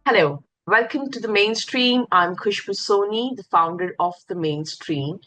Hello, welcome to the Mainstream. I'm Khushbu Soni, the founder of the Mainstream.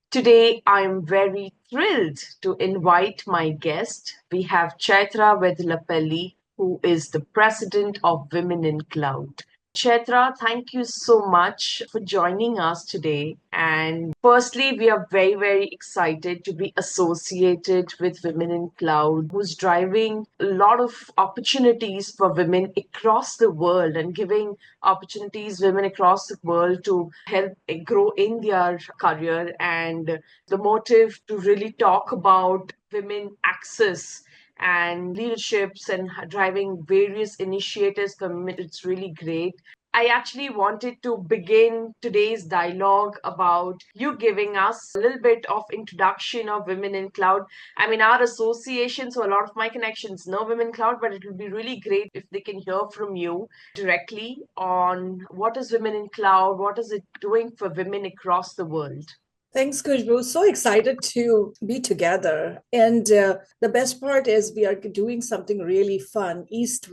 Today, I'm very thrilled to invite my guest. We have Chaitra Vedullapalli, who is the president of Women in Cloud. Chaitra, thank you so much for joining us today. And firstly, we are very, very excited to be associated with Women in Cloud, who's driving a lot of opportunities for women across the world and giving opportunities women across the world to help grow in their career, and the motive to really talk about women access and leaderships and driving various initiatives for women. It's really great. I actually wanted to begin today's dialogue about you giving us a little bit of introduction of Women in Cloud. I mean, our association, so a lot of my connections know Women Cloud, but it would be really great if they can hear from you directly on what is Women in Cloud, what is it doing for women across the world. Thanks, Khushbu. So excited to be together. And the best part is we are doing something really fun. East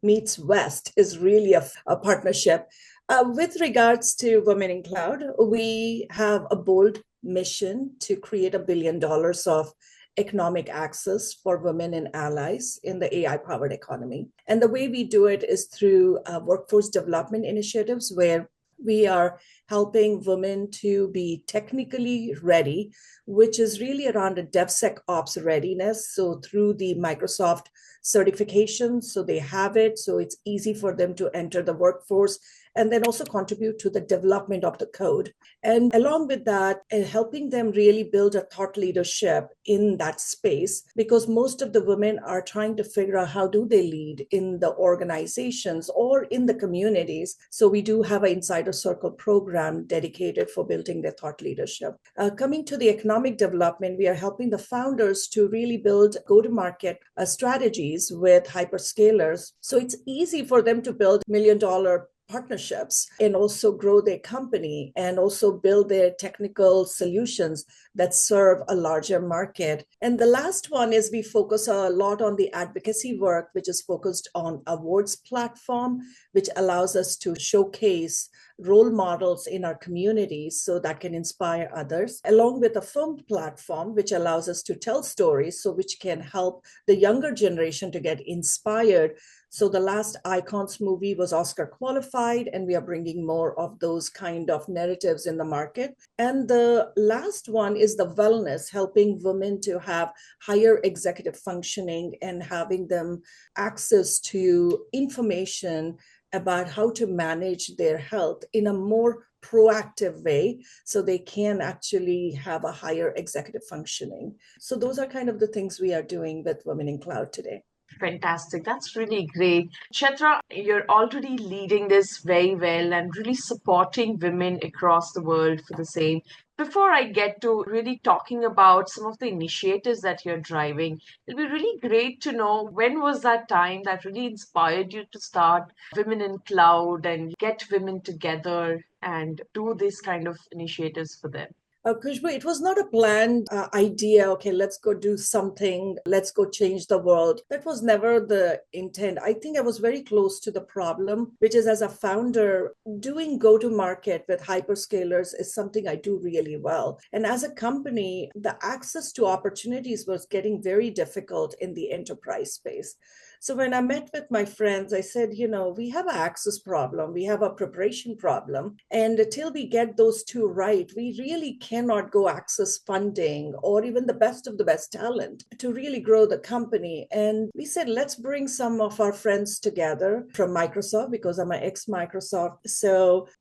meets West is really a partnership. With regards to Women in Cloud, we have a bold mission to create $1 billion of economic access for women and allies in the AI powered economy. And the way we do it is through workforce development initiatives where we are helping women to be technically ready, which is really around a DevSecOps readiness. So through the Microsoft certification, so they have it, so it's easy for them to enter the workforce and then also contribute to the development of the code. And along with that, helping them really build a thought leadership in that space, because most of the women are trying to figure out how do they lead in the organizations or in the communities. So we do have an Insider Circle program dedicated for building their thought leadership. Coming to the economic development, we are helping the founders to really build go-to-market strategies with hyperscalers. So it's easy for them to build $1 million partnerships and also grow their company and also build their technical solutions that serve a larger market. And the last one is we focus a lot on the advocacy work, which is focused on awards platform, which allows us to showcase role models in our communities so that can inspire others, along with a film platform, which allows us to tell stories, so which can help the younger generation to get inspired. So the last Icons movie was Oscar qualified, and we are bringing more of those kind of narratives in the market. And the last one is the wellness, helping women to have higher executive functioning and having them access to information about how to manage their health in a more proactive way so they can actually have a higher executive functioning. So those are kind of the things we are doing with Women in Cloud today. Fantastic. That's really great. Chetra, you're already leading this very well and really supporting women across the world for the same. Before I get to really talking about some of the initiatives that you're driving, it'll be really great to know when was that time that really inspired you to start Women in Cloud and get women together and do these kind of initiatives for them. Khushbu, it was not a planned idea. Okay, let's go do something. Let's go change the world. That was never the intent. I think I was very close to the problem, which is as a founder, doing go to market with hyperscalers is something I do really well. And as a company, the access to opportunities was getting very difficult in the enterprise space. So when I met with my friends, I said, we have an access problem, we have a preparation problem. And until we get those two right, we really cannot go access funding or even the best of the best talent to really grow the company. And we said, let's bring some of our friends together from Microsoft, because I'm an ex-Microsoft.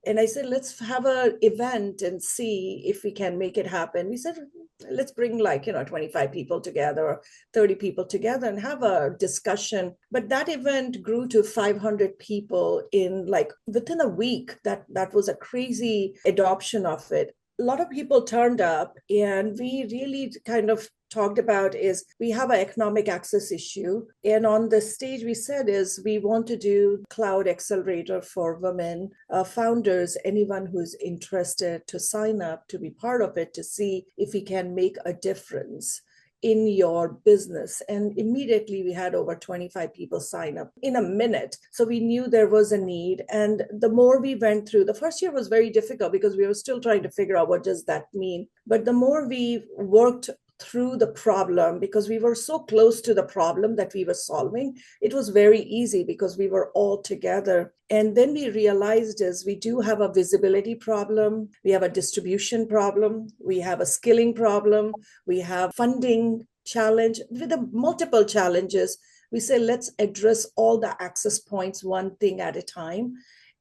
And I said, let's have an event and see if we can make it happen. We said, let's bring 25 people together or 30 people together and have a discussion. But that event grew to 500 people in within a week. That was a crazy adoption of it. A lot of people turned up, and we really kind of talked about is we have an economic access issue. And on the stage we said is we want to do cloud accelerator for women founders, anyone who's interested to sign up to be part of it, to see if we can make a difference in your business? And immediately we had over 25 people sign up in a minute. So we knew there was a need. And the more we went through, the first year was very difficult because we were still trying to figure out what does that mean. But the more we worked through the problem, because we were so close to the problem that we were solving, it was very easy because we were all together. And then we realized is we do have a visibility problem, we have a distribution problem, we have a skilling problem, we have funding challenge with the multiple challenges. We say let's address all the access points one thing at a time.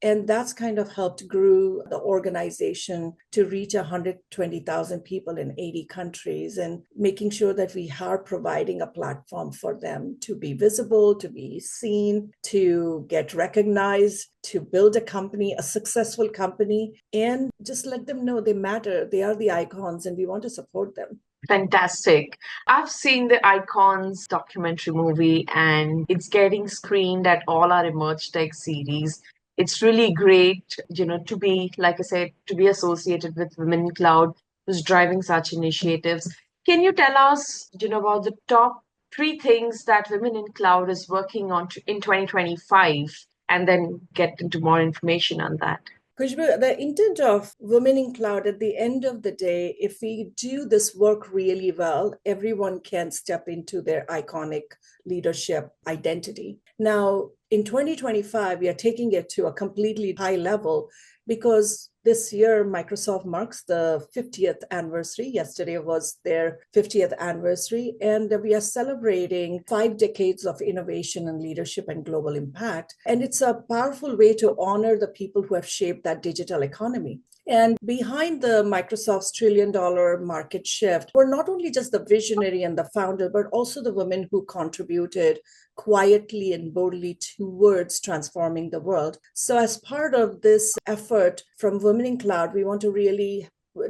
And that's kind of helped grow the organization to reach 120,000 people in 80 countries, and making sure that we are providing a platform for them to be visible, to be seen, to get recognized, to build a company, a successful company, and just let them know they matter. They are the icons and we want to support them. Fantastic. I've seen the Icons documentary movie and it's getting screened at all our Emerge Tech series. It's really great, to be, like I said, to be associated with Women in Cloud, who's driving such initiatives. Can you tell us, about the top three things that Women in Cloud is working on in 2025, and then get into more information on that? Khushbu, the intent of Women in Cloud at the end of the day, if we do this work really well, everyone can step into their iconic leadership identity. Now, in 2025, we are taking it to a completely high level because this year Microsoft marks the 50th anniversary. Yesterday was their 50th anniversary, and we are celebrating 5 decades of innovation and leadership and global impact. And it's a powerful way to honor the people who have shaped that digital economy. And behind the Microsoft's $1 trillion market shift were not only just the visionary and the founder, but also the women who contributed quietly and boldly towards transforming the world. So as part of this effort from Women in Cloud, we want to really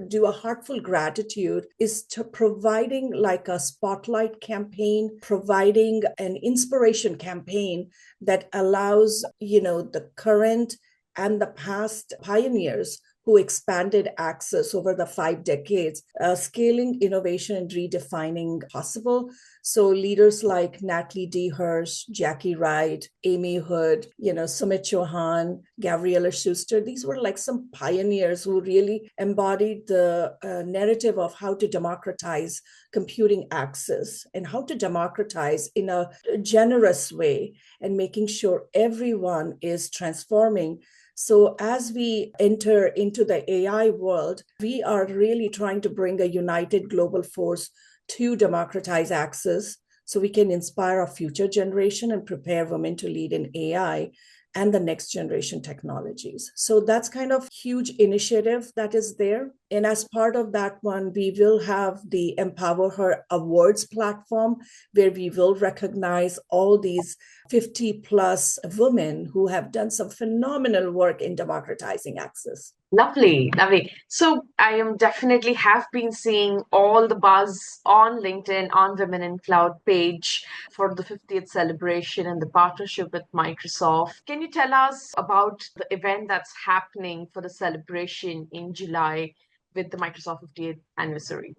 do a heartful gratitude is to providing like a spotlight campaign, providing an inspiration campaign that allows, the current and the past pioneers who expanded access over the 5 decades, scaling innovation and redefining possible. So leaders like Natalie D. Hirsch, Jackie Wright, Amy Hood, Sumit Chauhan, Gabriela Schuster, these were like some pioneers who really embodied the narrative of how to democratize computing access and how to democratize in a generous way and making sure everyone is transforming. So as we enter into the AI world, we are really trying to bring a united global force to democratize access so we can inspire our future generation and prepare women to lead in AI and the next generation technologies. So that's kind of huge initiative that is there. And as part of that one, we will have the Empower Her Awards platform where we will recognize all these 50 plus women who have done some phenomenal work in democratizing access. Lovely, lovely. So I am definitely have been seeing all the buzz on LinkedIn on Women in Cloud page for the 50th celebration and the partnership with Microsoft. Can you tell us about the event that's happening for the celebration in July with the Microsoft 50th anniversary?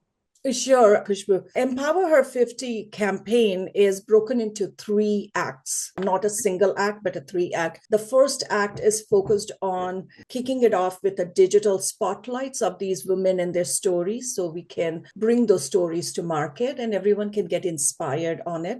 Sure, Khushbu. Empower Her 50 campaign is broken into 3 acts, not a single act, but a 3 act. The first act is focused on kicking it off with the digital spotlights of these women and their stories, so we can bring those stories to market and everyone can get inspired on it.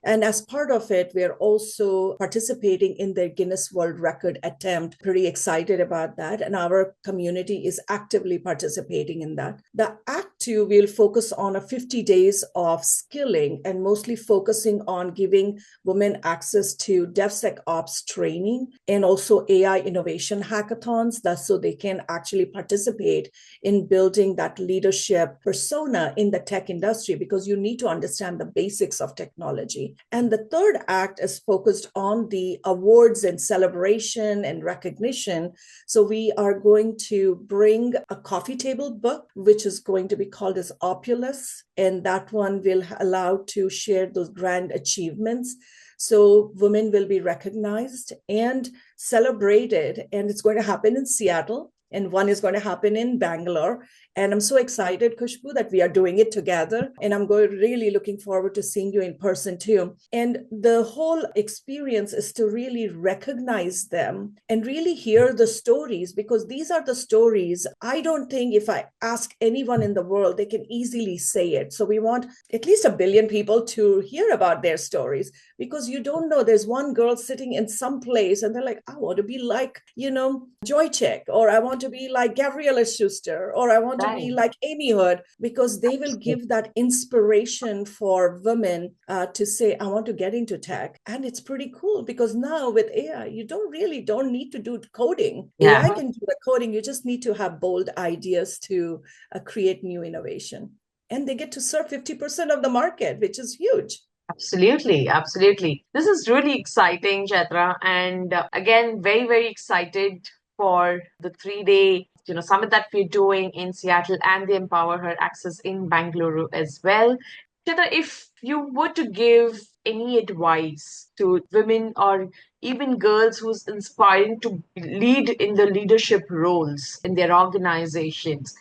And as part of it, we're also participating in the Guinness World Record attempt. Pretty excited about that. And our community is actively participating in that. The Act 2 will focus on a 50 days of skilling and mostly focusing on giving women access to DevSecOps training and also AI innovation hackathons, that's so they can actually participate in building that leadership persona in the tech industry, because you need to understand the basics of technology. And the third act is focused on the awards and celebration and recognition. So we are going to bring a coffee table book, which is going to be called as Opulus. And that one will allow to share those grand achievements. So women will be recognized and celebrated. And it's going to happen in Seattle and one is going to happen in Bangalore. And I'm so excited, Khushbu, that we are doing it together. And I'm really looking forward to seeing you in person too. And the whole experience is to really recognize them and really hear the stories, because these are the stories. I don't think if I ask anyone in the world, they can easily say it. So we want at least 1 billion people to hear about their stories, because you don't know. There's one girl sitting in some place and they're like, I want to be like, Joy Check, or I want to be like Gabriella Schuster, or I want to be like Amy Hood, because they will give that inspiration for women to say, I want to get into tech. And it's pretty cool, because now with AI, you don't need to do coding. Yeah. AI can do the coding. You just need to have bold ideas to create new innovation. And they get to serve 50% of the market, which is huge. Absolutely, absolutely. This is really exciting, Chaitra, and again, very, very excited for the 3 day, summit that we're doing in Seattle and the Empower Her Access in Bangalore as well. Chaitra, if you were to give any advice to women or even girls who's inspiring to lead in the leadership roles in their organizations,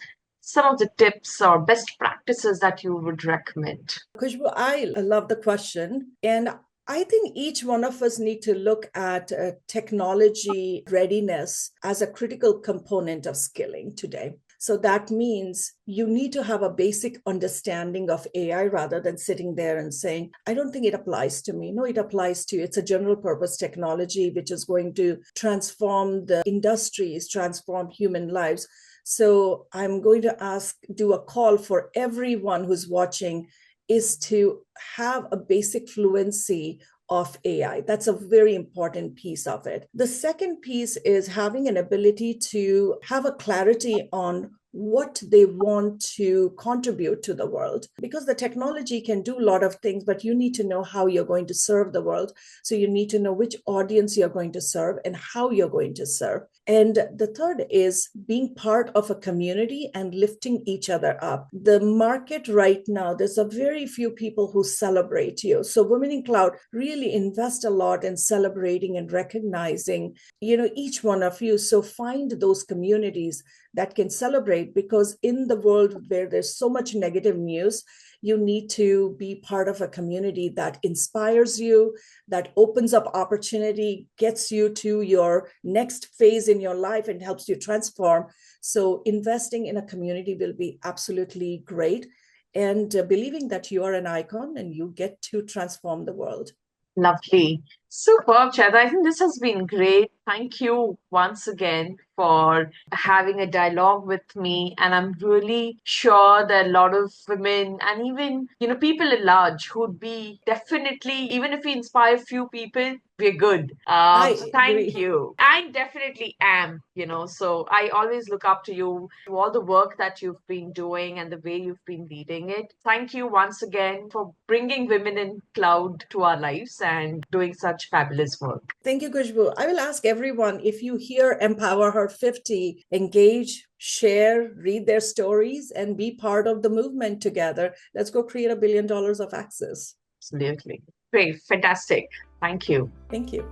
some of the tips or best practices that you would recommend? Khushbu, I love the question. And I think each one of us need to look at technology readiness as a critical component of skilling today. So that means you need to have a basic understanding of AI rather than sitting there and saying, I don't think it applies to me. No, it applies to you. It's a general purpose technology which is going to transform the industries, transform human lives. So I'm going to do a call for everyone who's watching, is to have a basic fluency of AI. That's a very important piece of it. The second piece is having an ability to have a clarity on what they want to contribute to the world, because the technology can do a lot of things, but you need to know how you're going to serve the world. So you need to know which audience you're going to serve and how you're going to serve. And the third is being part of a community and lifting each other up. The market right now, there's a very few people who celebrate you. So Women in Cloud really invest a lot in celebrating and recognizing, each one of you. So find those communities that can celebrate, because in the world where there's so much negative news, you need to be part of a community that inspires you, that opens up opportunity, gets you to your next phase in your life and helps you transform. So investing in a community will be absolutely great, and believing that you are an icon and you get to transform the world. Lovely. Superb, Chaitra. I think this has been great. Thank you once again for having a dialogue with me. And I'm really sure that a lot of women and even, people at large who'd be definitely, even if we inspire few people, we're good. I Thank agree. you. I definitely am, so I always look up to you, to all the work that you've been doing and the way you've been leading it. Thank you once again for bringing Women in Cloud to our lives and doing such fabulous work. Thank you, Khushbu. I will ask everyone, if you hear Empower Her 50, engage, share, read their stories, and be part of the movement together. Let's go create $1 billion of access. Absolutely. Great. Fantastic. Thank you. Thank you.